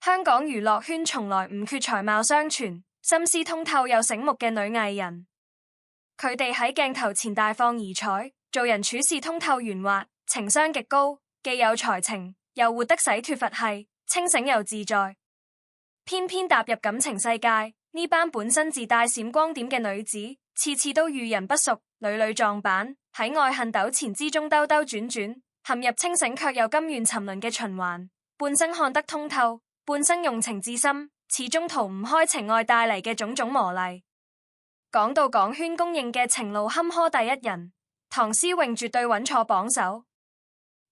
香港娛樂圈從來唔缺才貌雙全、心思通透又醒目嘅女藝人，佢哋喺鏡頭前大放異彩，做人處事通透圓滑，情商極高，既有才情，又活得洗脫佛系，清醒又自在。偏偏踏入感情世界，呢班本身自帶閃光點嘅女子，次次都遇人不淑，屢屢撞板，喺愛恨糾纏之中兜兜轉轉，陷入清醒卻又甘願沉淪嘅循環，半生看得通透，半生用情至深，始終逃唔開情愛帶嚟嘅種種磨礪。講到港圈公認嘅情路坎坷第一人，唐詩詠絕對穩坐榜首。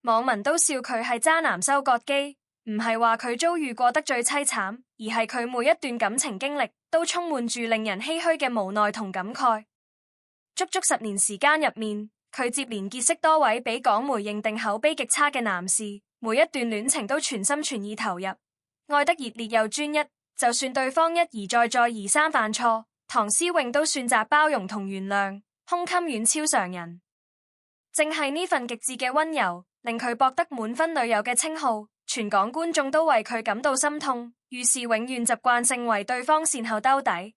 網民都笑佢係渣男收割機，唔係話佢遭遇過得最淒慘，而係佢每一段感情經歷都充滿住令人唏噓嘅無奈同感慨。足足10年時間入面，佢接連結識多位俾港媒認定口碑極差嘅男士，每一段戀情都全心全意投入，愛得熱烈又專一，就算對方一而再再而三犯錯，唐詩詠都選擇包容同原諒，胸襟遠超常人。正係呢份極致嘅溫柔，令佢博得滿分女友嘅稱號，全港觀眾都為佢感到心痛，於是永遠習慣性為對方善後兜底。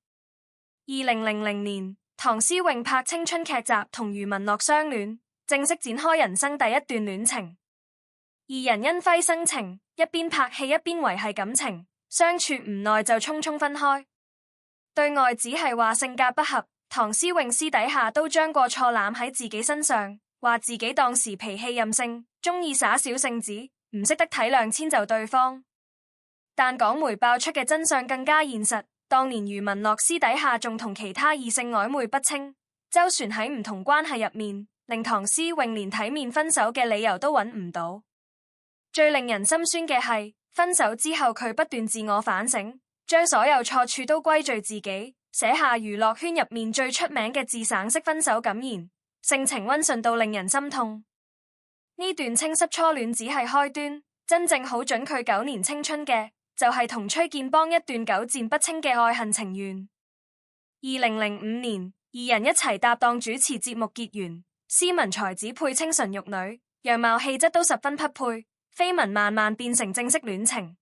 2000年，唐詩詠拍青春劇集同余文樂相戀，正式展開人生第一段戀情。二人因輝生情，一邊拍戲一邊維繫感情，相處唔耐就匆匆分開。對外只係話性格不合，唐詩詠私底下都將過錯攬喺自己身上，話自己當時脾氣任性，中意耍小性子，唔識得體諒遷就對方。但港媒爆出嘅真相更加現實，當年余文樂私底下仲同其他異性曖昧不清，周旋喺唔同關係入面，令唐詩詠連體面分手嘅理由都揾唔到。最令人心酸嘅係，分手之後佢不斷自我反省，將所有錯處都歸罪自己，寫下娛樂圈入面最出名嘅自省式分手感言，性情溫順到令人心痛。呢段青澀初戀只係開端，真正好準佢9年青春嘅，就係同崔建邦一段久戰不清嘅愛恨情緣。2005年，二人一齊搭檔主持節目結緣，斯文才子配清純玉女，樣貌氣質都十分匹配，緋聞慢慢變成正式戀情。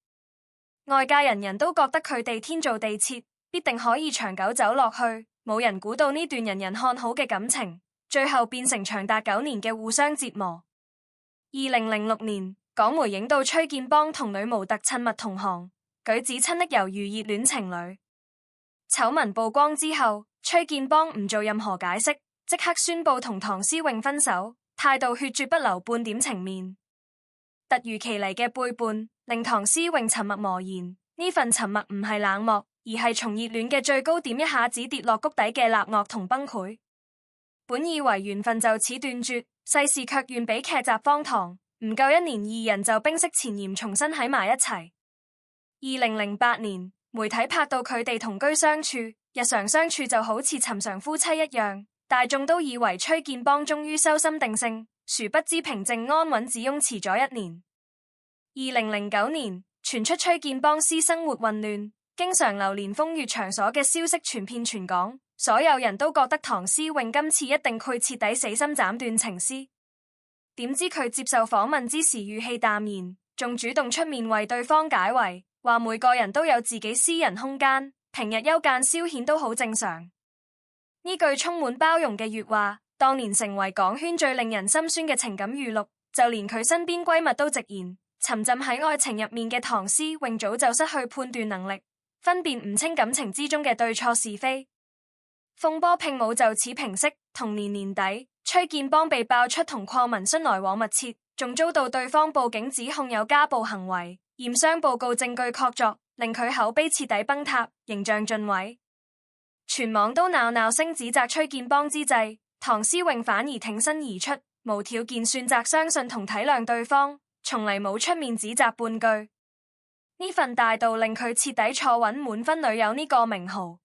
外界人人都覺得佢哋天造地設，必定可以長久走落去，冇人估到呢段人人看好嘅感情，最後變成長達9年嘅互相折磨。2006年，港媒影到崔建邦同女模特親密同行，舉止親昵猶如熱戀情侶。醜聞曝光之後，崔建邦唔做任何解釋，即刻宣布同唐詩詠分手，態度決絕不留半點情面。突如其來嘅背叛，令唐詩詠沉默茫然。呢份沉默唔係冷漠，而係從熱戀嘅最高點一下子跌落谷底嘅納愕同崩潰。本以為緣分就此斷絕，世事卻願比劇集荒唐。唔夠1年，二人就冰釋前嫌，重新喺埋一齊。2008年，媒體拍到佢哋同居相處，日常相處就好似尋常夫妻一樣，大眾都以為崔建邦終於收心定性，殊不知平靜安穩只擁持咗1年。2009年，傳出崔建邦私生活混亂，經常流連風月場所嘅消息傳遍全港，所有人都覺得唐詩詠今次一定會徹底死心斬斷情絲。點知佢接受訪問之時語氣淡然，仲主動出面為對方解圍，話每個人都有自己私人空間，平日休假消遣都好正常。呢句充滿包容嘅粵話，當年成為港圈最令人心酸嘅情感語錄，就連佢身邊閨蜜都直言，沉浸喺愛情入面嘅唐詩詠早就失去判斷能力，分辨唔清感情之中嘅對錯是非。風波並冇就此平息，同年年底，崔建邦被爆出同鄺民彬來往密切，仲遭到對方報警指控有家暴行為，驗傷報告證據確鑿，令佢口碑徹底崩塌，形象盡毀。全網都鬧鬧聲指責崔建邦之際，唐詩詠反而挺身而出，無條件選擇相信同體諒對方，從嚟冇出面指責半句。呢份大度令佢徹底坐穩滿分女友呢個名號。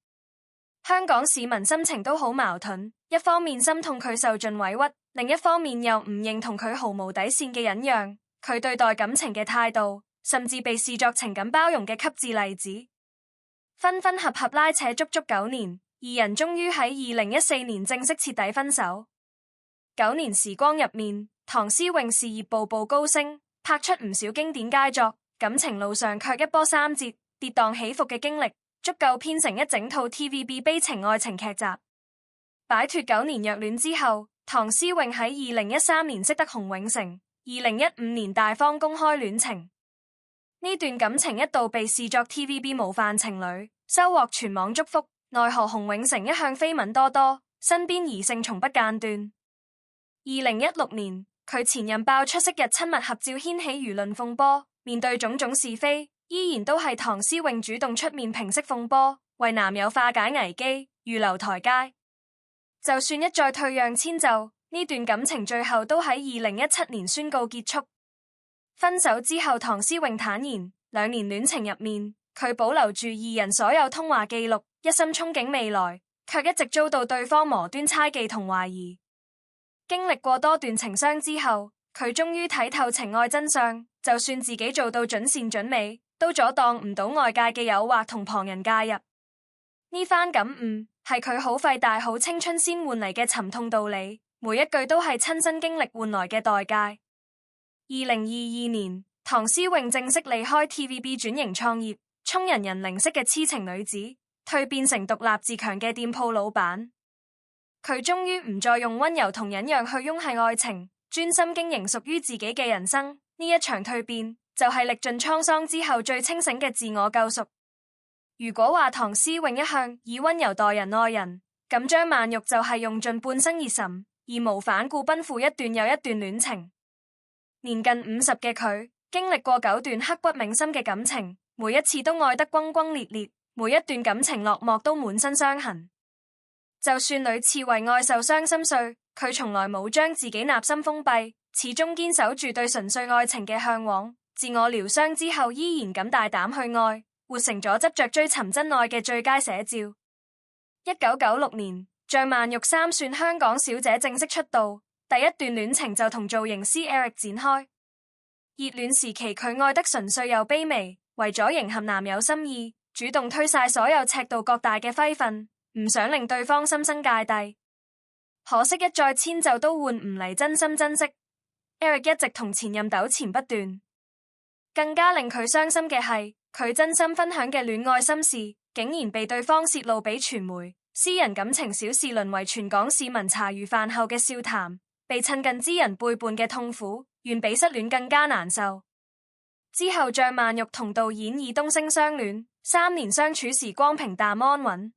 香港市民心情都好矛盾，一方面心痛佢受盡委屈，另一方面又唔認同佢毫無底線嘅忍讓，佢對待感情嘅態度，甚至被視作情感包容嘅極致例子。分分合合拉扯足足9年，二人終於喺2014年正式徹底分手。9年時光入面，唐詩詠事業步步高升，拍出唔少經典佳作，感情路上卻一波三折、跌宕起伏嘅經歷，足夠編成一整套 TVB 悲情愛情劇集。擺脫9年虐戀之後，唐詩詠喺2013年識得洪永城，2015年大方公開戀情。呢段感情一度被視作 TVB 模範情侶，收穫全網祝福。奈何洪永城一向緋聞多多，身邊異性從不間斷。2016年，佢前任爆出昔日親密合照，掀起輿論風波。面對種種是非，依然都係唐詩詠主動出面平息風波，為男友化解危機，預留台階。就算一再退讓遷就，呢段感情最後都喺2017年宣告結束。分手之後，唐詩詠坦言，2年戀情入面，佢保留住二人所有通話記錄，一心憧憬未來，卻一直遭到對方無端猜忌同懷疑。經歷過多段情傷之後，佢終於睇透情愛真相，就算自己做到準善準美，都阻擋唔到外界嘅誘惑同旁人介入。呢番感悟係佢好費大好青春先換嚟嘅沉痛道理，每一句都係親身經歷換來嘅代價。2022年，唐詩詠正式離開 TVB 轉型創業，充人人零式嘅痴情女子，蛻變成獨立自強嘅店鋪老闆。佢終於唔再用溫柔同忍讓去擁繫愛情，專心經營屬於自己嘅人生。呢一場蛻變，就係歷盡滄桑之後最清醒嘅自我救贖。如果話唐詩詠一向以溫柔待人愛人，咁張曼玉就係用盡半生熱忱，義無反顧奔赴一段又一段戀情。年近50嘅佢，經歷過9段刻骨銘心嘅感情，每一次都愛得轟轟烈烈，每一段感情落幕都滿身傷痕。就算屢次為愛受傷心碎，佢從來冇將自己納心封閉，始終堅守住對純粹愛情嘅向往。自我療傷之後，依然敢大膽去愛，活成咗執着追尋真愛嘅最佳寫照。1996年，張曼玉3算香港小姐正式出道，第一段戀情就同造型師 Eric 展開。熱戀時期，佢愛得純粹又卑微，為咗迎合男友心意，主動推晒所有尺度各大嘅揮訓，唔想令對方心生芥蒂。可惜一再遷就都換唔嚟真心珍惜。Eric 一直同前任糾纏不斷，更加令佢傷心嘅係，佢真心分享嘅戀愛心事，竟然被對方洩露俾傳媒，私人感情小事淪為全港市民茶餘飯後嘅笑談，被親近之人背叛嘅痛苦，遠比失戀更加難受。之後，張曼玉同導演爾冬陞相戀，3年相處時光平淡安穩。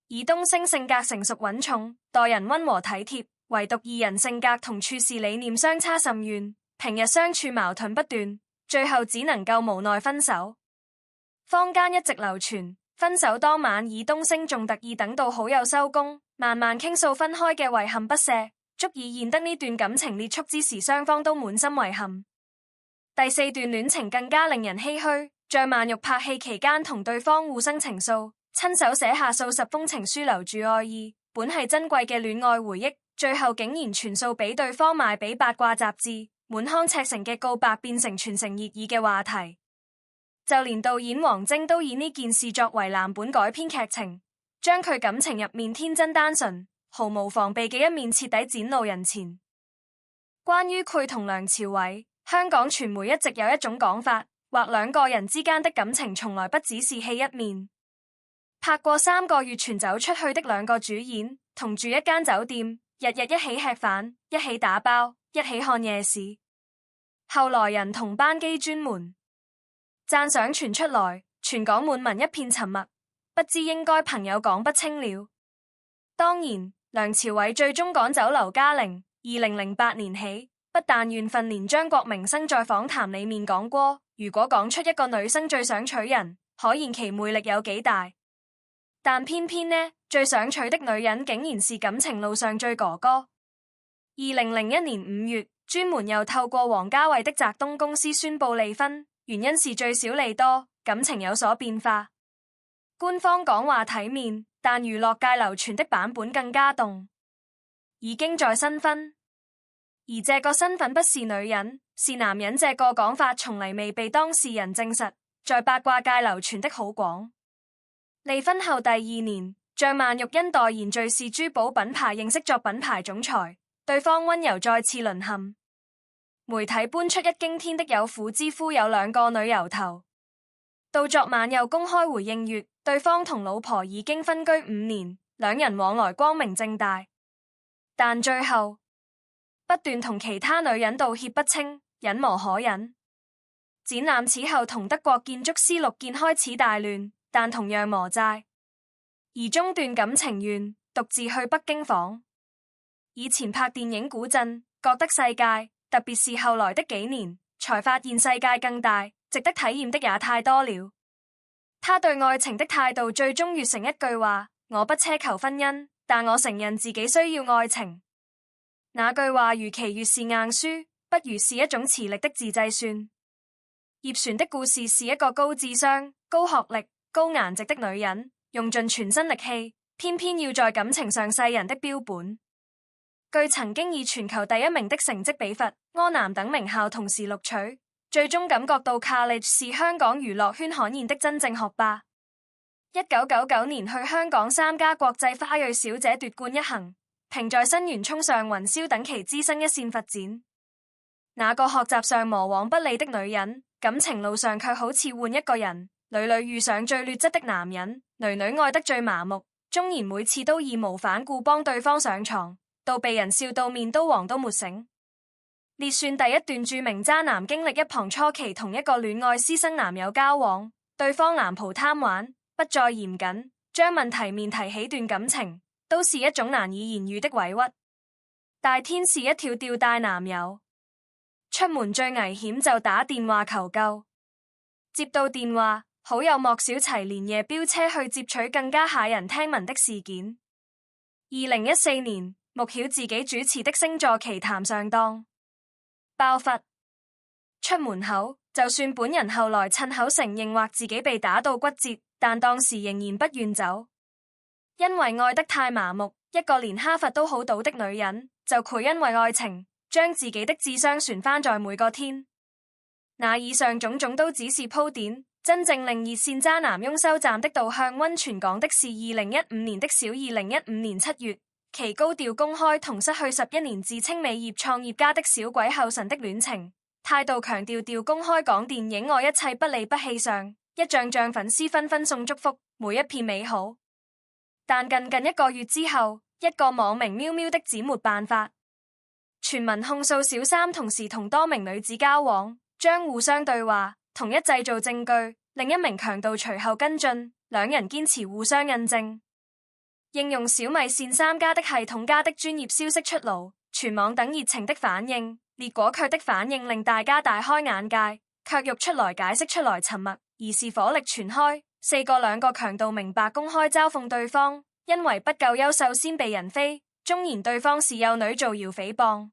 爾冬陞性格成熟穩重，待人溫和體貼，唯獨二人性格同處事理念相差甚遠，平日相處矛盾不斷，最後只能夠無奈分手。坊間一直流傳，分手當晚爾冬陞仲特意等到好友收工，慢慢傾訴分開嘅遺憾不捨，足以現得呢段感情結束之時，雙方都滿心遺憾。第4段戀情更加令人唏噓，張曼玉拍戲期間同對方互生情愫，親手寫下數十封情書留住愛意，本係珍貴嘅戀愛回憶，最後竟然全數俾對方賣俾八卦雜誌，滿腔赤誠嘅告白變成全城熱議嘅話題。就連導演王晶都以呢件事作為藍本改編劇情，將佢感情入面天真單純、毫無防備嘅一面徹底展露人前。關於佢同梁朝偉，香港傳媒一直有一種講法，或兩個人之間的感情從來不只是戲一面。拍過3個月全走出去的兩個主演，同住一間酒店，日日一起吃飯，一起打包，一起看夜市。後來人同班機專門讚賞傳出來，全港滿民一片沉默，不知應該朋友講不清了。當然，梁朝偉最終趕走劉嘉玲。2008年起，不但緣分，連張國明生在訪談裡面講過，如果講出一個女生最想娶人，可見其魅力有幾大。但偏偏呢，最想娶的女人竟然是感情路上最哥哥。2001年5月，專門又透過王家衛的澤東公司宣布離婚，原因是聚少離多，感情有所變化。官方講話體面，但娛樂界流傳的版本更加動，已經在新婚。而這個身份不是女人，是男人，這個講法從來未被當事人證實，在八卦界流傳的好廣。離婚後第2年，張曼玉因代言瑞士珠寶品牌認識作品牌總裁，對方溫柔再次淪陷。媒體搬出一驚天的有婦之夫有兩個女油頭，到昨晚又公開回應說對方同老婆已經分居5年，兩人往來光明正大，但最後不斷同其他女人道歉不清，忍無可忍。展覽此後同德國建築師陸建開始大亂，但同樣磨債，而中斷感情願獨自去北京訪。以前拍電影古鎮，覺得世界，特別是後來的幾年，才發現世界更大，值得體驗的也太多了。他對愛情的態度最終越成一句話：我不奢求婚姻，但我承認自己需要愛情。那句話如其越是硬書，不如是一種磁力的自製算。葉璇的故事是一個高智商、高學歷、高顏值的女人，用盡全身力氣，偏偏要在感情上世人的標本。據曾經以全球第1名的成績比佛、柯南等名校同時錄取，最終感覺到 College 是香港娛樂圈罕見的真正學霸。1999年去香港參加國際花蕊小姐奪冠一行，並在新源衝上雲霄等其資深一線發展。那個學習上魔王不利的女人，感情路上卻好似換一個人，屢屢遇上最劣質的男人，女女愛得最麻木，縱然每次都義無反顧幫對方上床，到被人笑到面都黃都沒醒。列算第一段著名渣男經歷：一旁初期同一個戀愛師生男友交往，對方男蒲貪玩，不再嚴謹，將問題面提起段感情，都是一種難以言喻的委屈。大天使一跳吊帶男友，出門最危險就打電話求救，接到電話，好友莫小齊連夜飆車去接取，更加駭人聽聞的事件。2014年，穆曉自己主持的星座奇談上當爆發，出門口就算本人後來親口承認或自己被打到骨折，但當時仍然不願走，因為愛得太麻木。一個連哈佛都好賭的女人，就會因為愛情將自己的智商旋翻在每個天。那以上種種都只是鋪墊，真正令熱線渣男翁收站的導向溫泉港的是2015年的小2015年7月，其高調公開同失去11年自稱美業創業家的小鬼後神的戀情，態度強調公開講電影愛一切不離不棄上，一仗仗粉絲紛紛送祝福，每一片美好。但近1個月之後，一個網名喵喵的姊妹辦法，傳聞控訴小三同時同多名女子交往，將互相對話，同一製造證據。另一名強盜隨後跟進，兩人堅持互相印證。應用小米線3加的系統家的專業消息出爐，全網等熱情的反應，烈果卻的反應令大家大開眼界，卻欲出來解釋出來沉默，而是火力全開。2個強盜明白公開嘲諷對方，因為不夠優秀先被人飛，縱然對方是幼女造謠誹謗，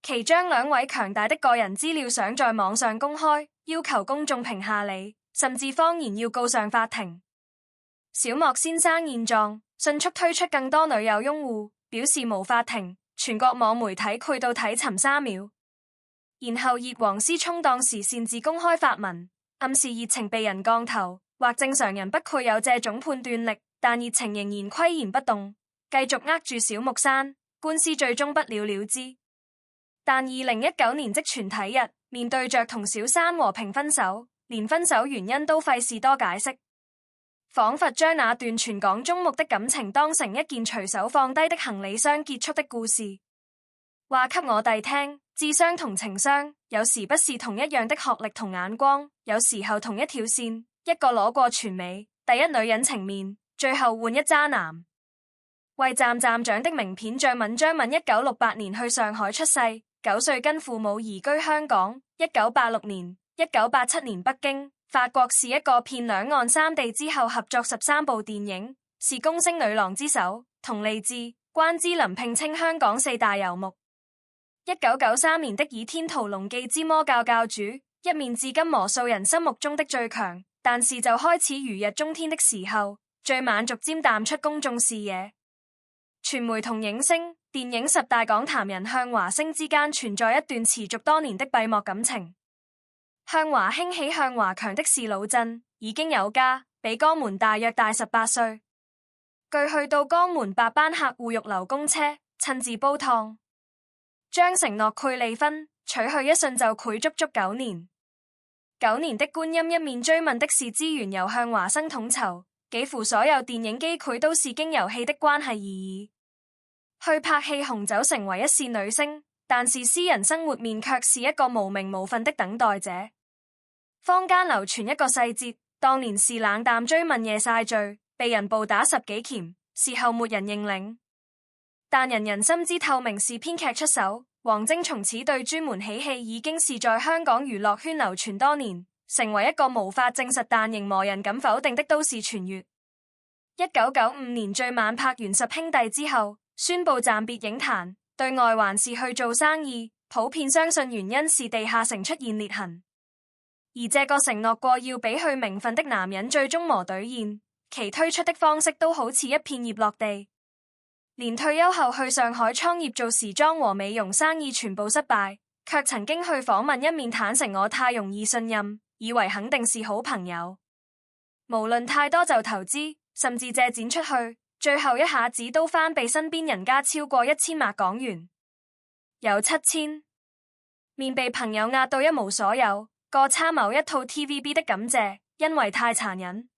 其將2位強大的個人資料想在網上公開，要求公眾評下理，甚至謊言要告上法庭。小莫先生現狀迅速推出更多女友擁護，表示無法停，全國網媒體攰到睇尋3秒。然後葉黃絲充當時擅自公開發文，暗示熱情被人降頭，或正常人不配有這種判斷力，但熱情仍然巋然不動，繼續握住小木山，官司最終不了了之。但2019年即全體日，面對着同小三和平分手，連分手原因都費事多解釋，仿佛將那段全港矚目的感情當成一件隨手放低的行李箱結束的故事。話給我弟聽，智商同情商有時不是同一樣的學歷同眼光，有時候同一條線，一個攞過全美第一女人情面，最後換一渣男。為站站長的名片張敏1968年去上海出世，9歲跟父母移居香港，1986年、1987年北京、法國是一個騙兩岸三地之後合作13部電影，是公星女郎之首，同利智、關之琳聘稱香港4大游牧。1993年的《倚天屠龍記之魔教教主》，一面至今無數人心目中的最強，但是就開始如日中天的時候，最晚逐漸淡出公眾視野。傳媒同影星、電影10大講壇人向華星之間存在一段持續多年的閉幕感情。向華興起向華強的是老鎮，已經有家，比江門大約大18歲。據去到江門8班客戶玉樓公車，親自煲燙，將承諾配離婚，取去一信就賄足足9年。9年的觀音一面追問的是資源由向華生統籌，幾乎所有電影機繪都是經由戲的關係而已。去拍戲紅酒成為一線女星，但是私人生活面卻是一個無名無份的等待者。坊間流傳一個細節，當年是冷淡追問夜晒罪，被人暴打10幾鉗，事後沒人認領。但人人心知透明是編劇出手，王晶從此對專門喜戲已經是在香港娛樂圈流傳多年，成為一個無法證實但仍無人敢否定的都市傳說。1995年最晚拍完《十兄弟》之後，宣布暫別影壇，對外還是去做生意，普遍相信原因是地下城出現裂痕。而這個承諾過要比去名分的男人最終無兌現，其推出的方式都好似一片葉落地。連退休後去上海創業做時裝和美容生意全部失敗，卻曾經去訪問一面坦誠我太容易信任，以為肯定是好朋友。無論太多就投資，甚至借錢出去，最後一下子都翻被身邊人家超過1000萬港元，有7000，面被朋友壓到一無所有，過參某一套 TVB 的感謝，因為太殘忍。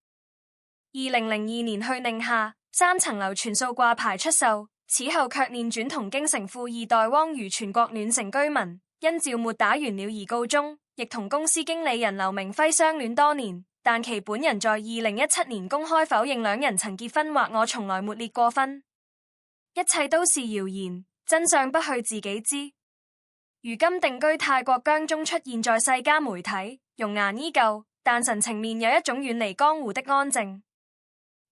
2002年去寧夏3層樓全數掛牌出售，此後卻念轉同京城富二代汪如全國暖城居民，因趙末打完了而告終，亦同公司經理人劉明輝相戀多年，但其本人在2017年公開否認兩人曾結婚或我從來沒列過婚，一切都是謠言，真相不許自己知。如今定居泰國姜中出現在世家媒體，容顏依舊，但神情面有一種遠離江湖的安靜。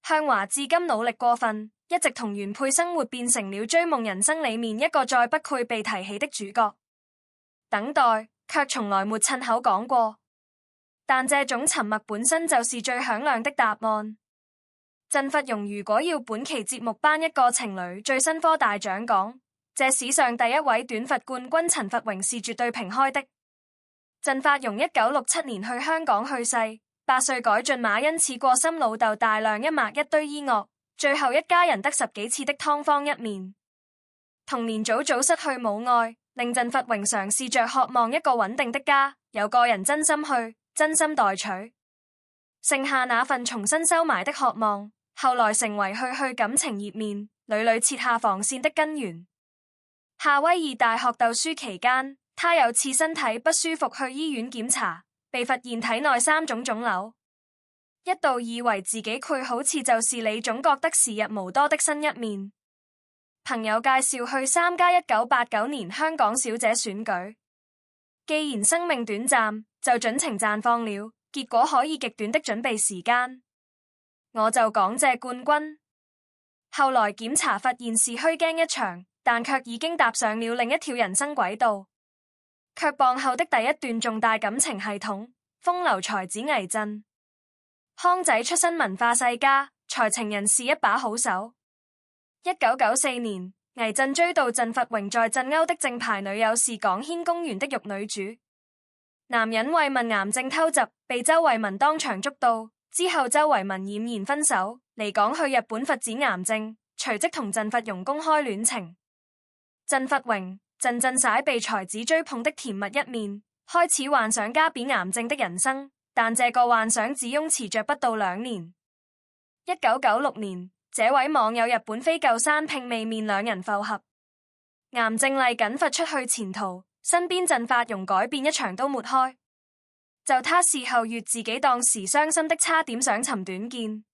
向華至今努力過分，一直同原配生活，變成了追夢人生裡面一個再不配被提起的主角。等待，卻從來沒親口講過。但這種沉默本身就是最響亮的答案。鄭佛蓉如果要本期節目頒一個情侶最新科大獎講，這史上第一位短髮冠軍陳佛榮是絕對平開的。鄭佛蓉1967年去香港去世，8歲改進馬，因此過身老豆大量一脈一堆醫樂，最後一家人得10幾次的湯方一面。童年早早失去母愛，令鄭佛榮嘗試着渴望一個穩定的家，有個人真心去，真心待取，剩下那份重新收埋的渴望，後來成為去感情頁面屢屢設下防線的根源。夏威夷大學讀書期間，他有次身體不舒服去醫院檢查，被發現體內3種腫瘤，一度以為自己佢好似就是你，總覺得時日無多的新一面。朋友介紹去參加1989年香港小姐選舉，既然生命短暫，就盡情綻放了，結果可以極短的準備時間，我就講謝冠軍。後來檢查發現是虛驚一場，但卻已經踏上了另一條人生軌道。卻棒後的第一段重大感情系統，風流才子倪震。康仔出身文化世家，才情人是一把好手。1994年，倪震追悼鄭佛榮在鎮歐的正牌女友是港軒公園的玉女主。男人慰問癌症偷襲，被周慧敏當場捉到，之後周慧敏儼然分手，離港去日本發展癌症，隨即同鄭佛蓉公開戀情。鄭佛榮、鄭震曬被才子追捧的甜蜜一面，開始幻想加扁癌症的人生，但這個幻想只擁持着不到2年。1996年，這位網友日本飛舊山拼未面兩人復合，癌症麗緊發出去前途，身邊鄭佛蓉改變一場都沒開。就他事後越自己當時傷心的差點想尋短見。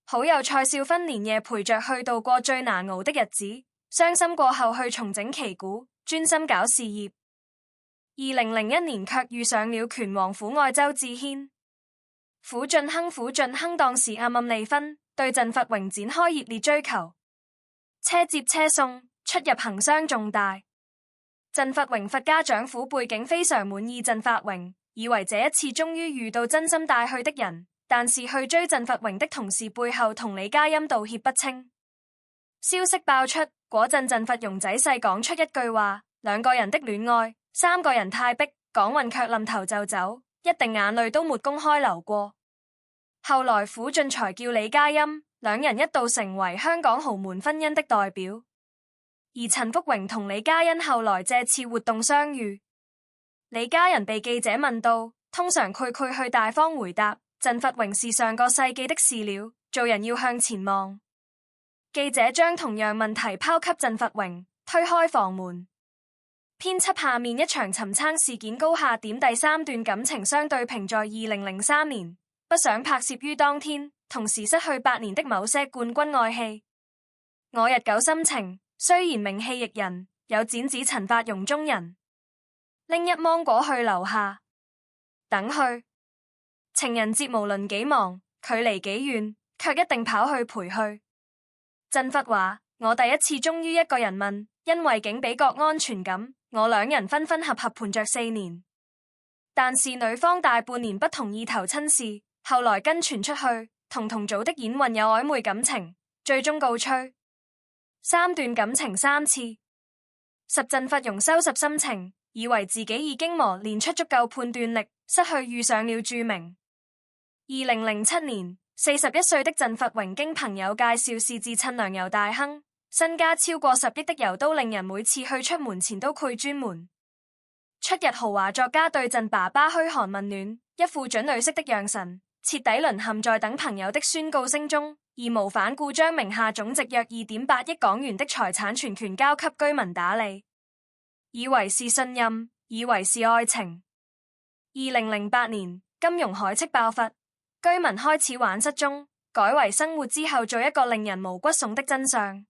好友蔡少芬連夜陪着去度過最難熬的日子，傷心過後去重整旗鼓，專心搞事業。2001年卻遇上了拳王苦愛周志軒，苦進亨當時暗暗離婚，對鄭佛榮展開熱烈追求，車接車送，出入行商重大。鄭佛榮佛家長父背景非常滿意鄭佛榮，以為這一次終於遇到真心帶去的人，但是去追鄭佛榮的同事背後同李嘉欣道歉不清。消息爆出，果陣鄭佛榮仔細講出一句話：2個人的戀愛，3個人太逼，講完卻冧頭就走，一滴眼淚都沒公開流過。後來苦盡才叫李嘉欣，兩人一度成為香港豪門婚姻的代表。而陳福榮同李嘉欣後來這次活動相遇，李家仁被記者問到，通常佢去大方回答，陳佛榮是上個世紀的事了，做人要向前望。記者將同樣問題拋給陳佛榮，推開房門。編輯下面一場尋撐事件高下點第三段感情相對評在2003年，不想拍攝於當天，同時失去8年的某些冠軍愛戲。我日久心情，雖然名氣亦人，有剪紙陳法蓉中人。拎一芒果去樓下等去，情人節無論幾忙，距離幾遠，卻一定跑去陪去。陳佛話：我第一次忠於一個人問，因為竟俾個安全感，我兩人分分合合盤着4年，但是女方大半年不同意頭親事，後來跟傳出去，同組的演員有曖昧感情，最終告吹。3段感情3次，實陳佛蓉收拾心情，以為自己已經磨練出足夠判斷力，失去遇上了著名。2007年，41歲的陳佛榮經朋友介紹是自趁糧油大亨，身家超過10億的油都令人每次去出門前都攰專門。出日豪華作家對陳爸爸噓寒問暖，一副準女式的樣神，徹底淪陷在等朋友的宣告聲中，義無反顧將名下總值約2.8億港元的財產全權交給居民打理，以為是信任，以為是愛情。2008年，金融海嘯爆發，居民開始玩失蹤，改為生活之後做一個令人毛骨悚的真相。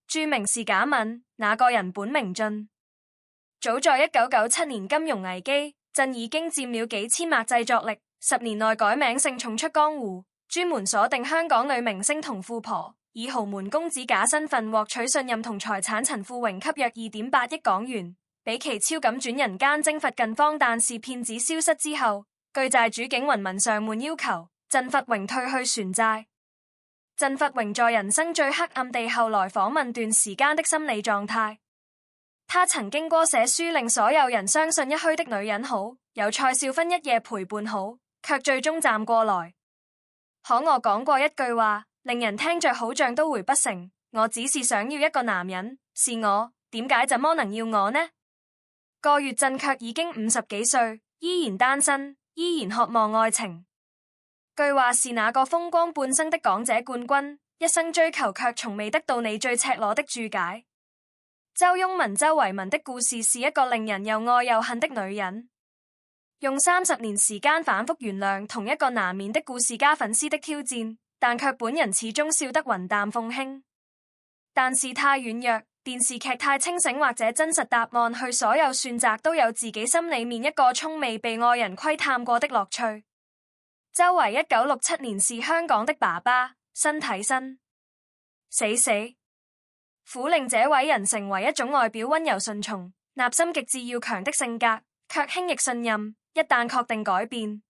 著名是假敏，那個人本名俊。早在1997年金融危機，振已經佔了幾千萬製作力，10年內改名姓重出江湖，專門鎖定香港女明星同富婆，以豪門公子假身份獲取信任同財產。陳富榮給約2.8億港元，比其超感轉人間蒸發近方，但是騙子消失之後，巨債主竟雲文上門要求陳佛榮退去船債。陳佛榮在人生最黑暗地後來訪問段時間的心理狀態。他曾經過寫書令所有人相信一虛的女人好，有蔡少芬一夜陪伴好，卻最終站過來。可我講過一句話，令人聽着好像都回不成，我只是想要一個男人，是我，點解怎麼能要我呢？個月振卻已經50幾歲，依然單身，依然渴望愛情。據話是那個風光半生的港姐冠軍，一生追求卻從未得到你最赤裸的注解。周雍文周維民的故事是一個令人又愛又恨的女人，用30年時間反覆原諒同一個難免的故事加粉絲的挑戰，但卻本人始終笑得雲淡風輕。但是太軟弱，電視劇太清醒，或者真實答案去所有選擇都有自己心裏面一個從未被愛人窺探過的樂趣。周維1967年是香港的爸爸，身體新死，苦令這位人成為一種外表溫柔順從、內心極致要強的性格，卻輕易信任。一旦確定改變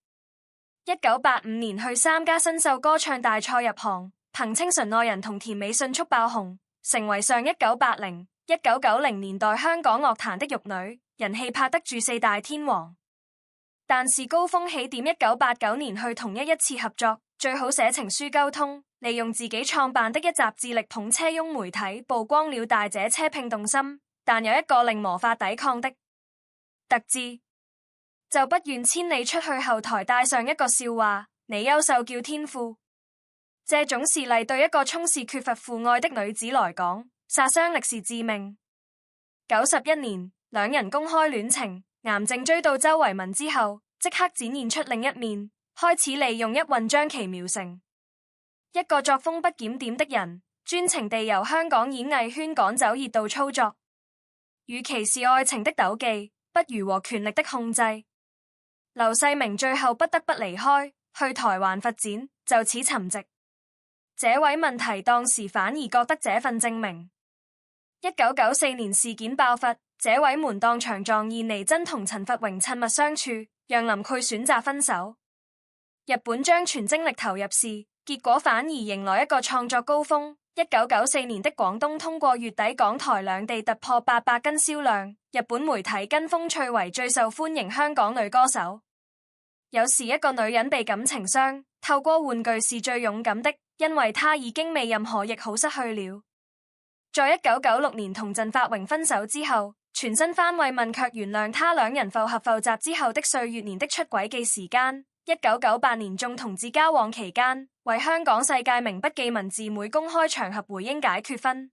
，1985年去參加新秀歌唱大賽入行，憑清純愛人同甜美迅速爆紅，成為上1980、1990年代香港樂壇的玉女，人氣拍得住4大天王。但是高峰起點1989年去同一次合作，最好寫情書溝通，利用自己創辦的一集致力捧車翁媒體曝光了大姐車聘動心，但有一個令無法抵抗的特質，就不願千里出去後台帶上一個笑話，你優秀叫天賦。這種事例對一個充是缺乏父愛的女子來講，殺傷力是致命。91年，兩人公開戀情，癌症追到周維民之後，即刻展現出另一面，開始利用一韻將其描成一個作風不檢點的人，專程地由香港演藝圈趕走熱度操作。與其是愛情的鬥技，不如和權力的控制。劉世明最後不得不離開，去台灣發展，就此沉寂。這位問題當時反而覺得這份證明。1994年事件爆發，這位門當場撞燕妮珍同陳佛榮親密相處，讓林佩選擇分手。日本將全精力投入事，結果反而迎來一個創作高峰。1994年的廣東通過月底港台兩地突破800斤銷量，日本媒體跟風趣為最受歡迎香港女歌手。有時一個女人被感情傷，透過玩具是最勇敢的，因為她已經未任何亦好失去了。在1996年同陳法榮分手之後，全新番慰問卻原諒他兩人復合復雜之後的歲月年的出軌記時間。1998年中同志交往期間，為香港世界名不記文字妹公開場合回應解決婚，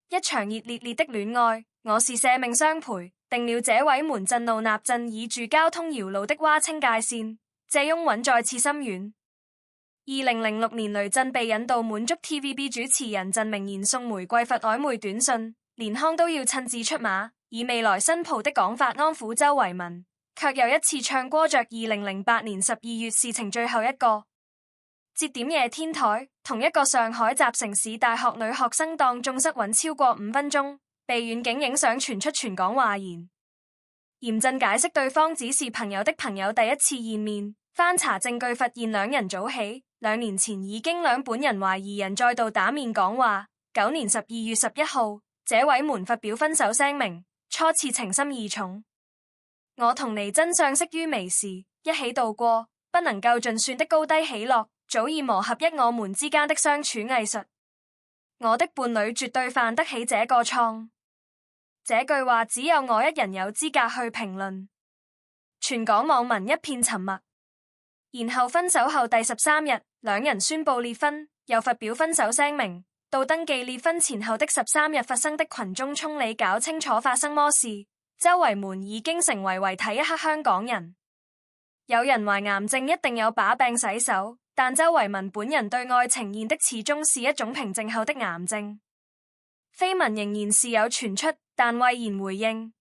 一場熱烈烈的戀愛。我是捨命相陪，定了這位門震怒納鎮以住交通搖路的劃清界線，這擁吻再次深遠。2006年雷震被引渡滿足 TVB 主持人鄭明言送玫瑰罰曖昧短信，連康都要親自出馬，以未來新抱的講法安撫周慧敏，卻又一次唱歌着2008年12月事情最後一個節點夜天台，同一個上海集成市大學女學生當眾塞吻超過5分鐘，被遠景影相傳出全港譁然。嚴正解釋對方只是朋友的朋友，第一次見面，翻查證據發現兩人早起2年前已經兩本人懷疑人再度打面講話。9年12月11號，這位們發表分手聲明，初次情深義重。我同倪真相識於微時，一起度過不能夠盡算的高低起落，早已磨合一我們之間的相處藝術。我的伴侶絕對犯得起這個錯。這句話只有我一人有資格去評論，全港網民一片沉默。然後分手後第13日，兩人宣布裂婚，又發表分手聲明。到登記裂婚前後的13日發生的群眾沖禮搞清楚發生麼事。周圍們已經成為遺體一刻香港人。有人懷癌症一定有把柄洗手，但周慧敏本人對愛呈現的始終是一種平靜後的癌症。緋聞仍然是有傳出，但蔚然回應。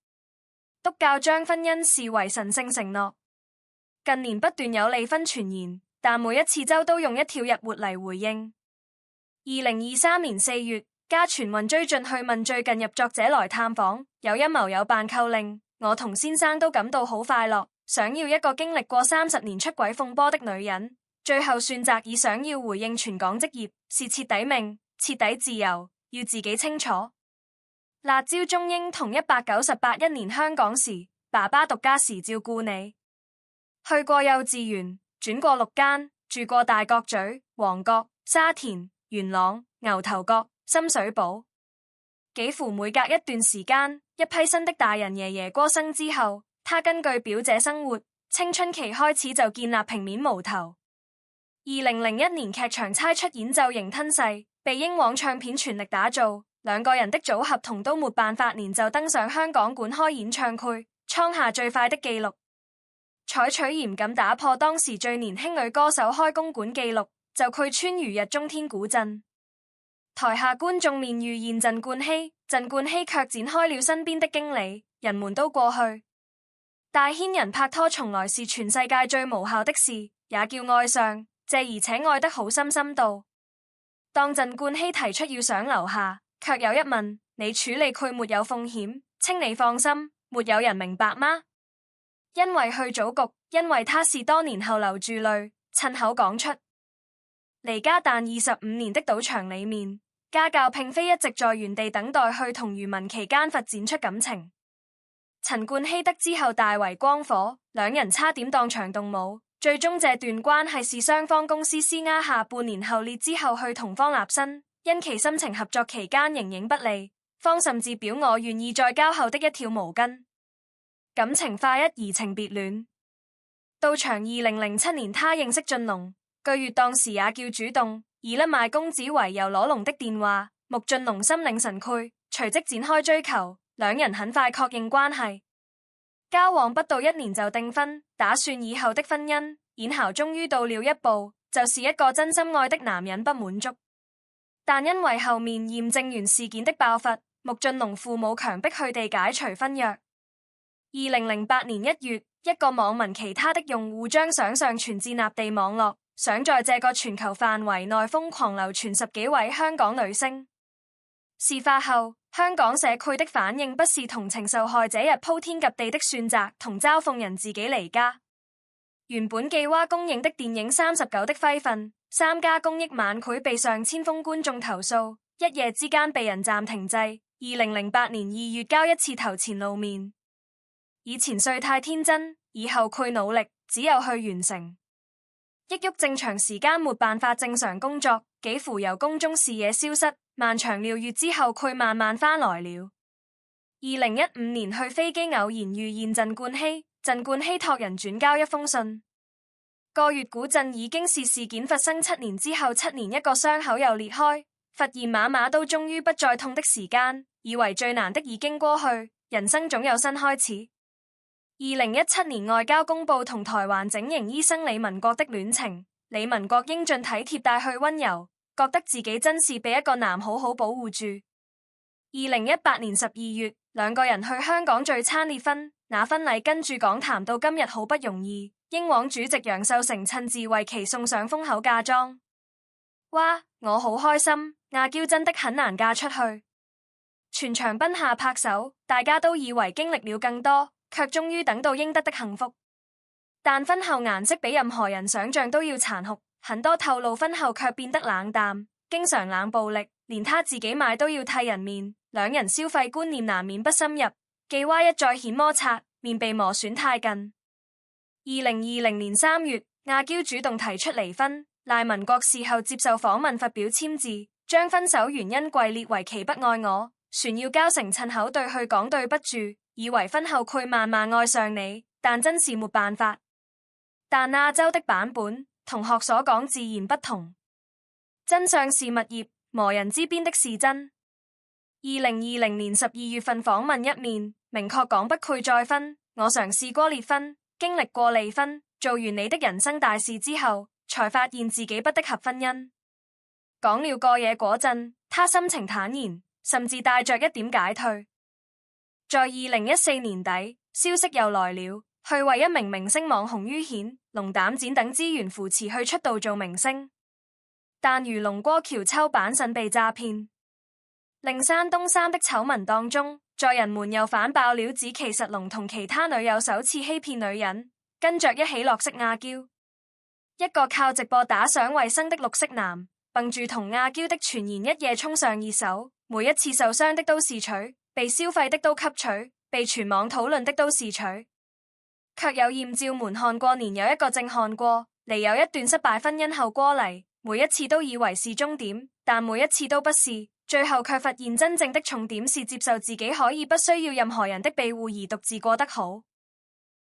督教將婚姻視為神聖承諾。近年不斷有離婚傳言，但每一次周都用一條日活嚟回應。2023年4月，家傳雲追進去問最近入作者來探訪，有陰謀有辦扣令，我同先生都感到好快樂，想要一個經歷過30年出軌風波的女人。最後選擇以想要回應全港職業是徹底命、徹底自由，要自己清楚。辣椒中英同198一年香港時，爸爸獨家時照顧你。去過幼稚園，轉過6間，住過大角咀、旺角、沙田、元朗、牛頭角、深水埗。幾乎每隔一段時間，一批新的大人爺爺過身之後，他根據表姐生活，青春期開始就建立平面無頭。2001年劇場猜出演奏型吞噬，被英皇唱片全力打造，兩個人的組合同都沒辦法年就登上香港館開演唱會，創下最快的紀錄。採取嚴謹打破當時最年輕女歌手開公館紀錄，就佢穿如日中天古鎮。台下觀眾面遇現鄭冠希，鄭冠希卻展開了身邊的經理，人們都過去。大牽人拍拖從來是全世界最無效的事，也叫愛上，這而且愛得好深深度。當鄭冠希提出要上樓下，卻有一問：你處理佢沒有風險，請你放心，沒有人明白嗎？因為去組局，因為他是多年後流住淚，親口講出。離家但25年的賭場裏面，家教並非一直在原地等待去同漁民期間發展出感情。陳冠希得知後大為光火，兩人差點當場動武，最終這段關係是雙方公司施壓下半年後裂之後去同方立新，因其心情合作期間形影不離，方甚至表我願意再交後的一條毛巾。感情化一移情別戀。到場2007年他認識俊龍，據說當時也叫主動，以甩賣公子為由攞龍的電話，穆俊龍心領神會，隨即展開追求，兩人很快確認關係，交往不到1年就訂婚，打算以後的婚姻。演校終於到了一步，就是一個真心愛的男人不滿足，但因為後面驗證完事件的爆發，穆俊龍父母強迫佢哋解除婚約。2008年1月，一個網民其他的用戶將相上傳至納地網絡，想在這個全球範圍內瘋狂流傳10幾位香港女星。事發後，香港社區的反應不是同情受害者日鋪天及地的選擇同嘲諷人自己離家。原本計劃公映的電影39的揮訓，3家公益晚會被上千封觀眾投訴，一夜之間被人暫停滯。2008年2月交一次頭前露面。以前歲太天真，以後佢努力，只有去完成。抑鬱症長時間沒辦法正常工作，幾乎由公眾視野消失。漫長療愈之後，佢慢慢返來了。2015年去飛機偶然遇見陳冠希，陳冠希託人轉交一封信。個月古鎮已經是事件發生7年之後7年一個傷口又裂開，發現馬馬都終於不再痛的時間，以為最難的已經過去，人生總有新開始。2017年外交公布同台灣整形醫生李文國的戀情，李文國英俊體貼帶去溫柔，覺得自己真是被一個男好好保護住。2018年12月，兩個人去香港聚餐列婚，那婚禮跟住講談到今日好不容易，英皇主席楊秀成親自為其送上封口嫁妝。哇，我好開心，阿嬌真的很難嫁出去。全場賓下拍手，大家都以為經歷了更多，卻終於等到應得的幸福。但婚後顏色比任何人想象都要殘酷，很多透露婚後卻變得冷淡，經常冷暴力，連他自己買都要替人面，兩人消費觀念難免不深入，既歪一再顯摩擦，面被磨損太近。2020年3月，阿嬌主動提出離婚，賴文國事後接受訪問發表簽字，將分手原因貴列為其不愛我，船要交成趁口對去講對不住，以為婚後會慢慢愛上你，但真是沒辦法。但亞洲的版本同學所講自然不同，真相是蜜葉磨人之邊的是真。2020年12月份訪問一面，明確講不會再婚。我嘗試過離婚，經歷過離婚，做完你的人生大事之後，才發現自己不適合婚姻。講了過夜嗰陣，他心情坦然，甚至帶着一點解脫。在2014年底，消息又來了，去為一名明星網紅于顯、龍膽剪等資源扶持去出道做明星，但如龍哥喬秋版腎被詐騙，令山東3的醜聞當中，在人們又反爆料指其實龍同其他女友首次欺騙女人，跟着一起落色阿嬌，一個靠直播打賞為生的綠色男，憑住同阿嬌的傳言一夜衝上熱搜，每一次受傷的都是取，被消費的都吸取，被全網討論的都是取。卻有艷照們看過年有一個正看過，離有一段失敗婚姻後過嚟，每一次都以為是終點，但每一次都不是，最後卻發現真正的重點是接受自己可以不需要任何人的庇護而獨自過得好。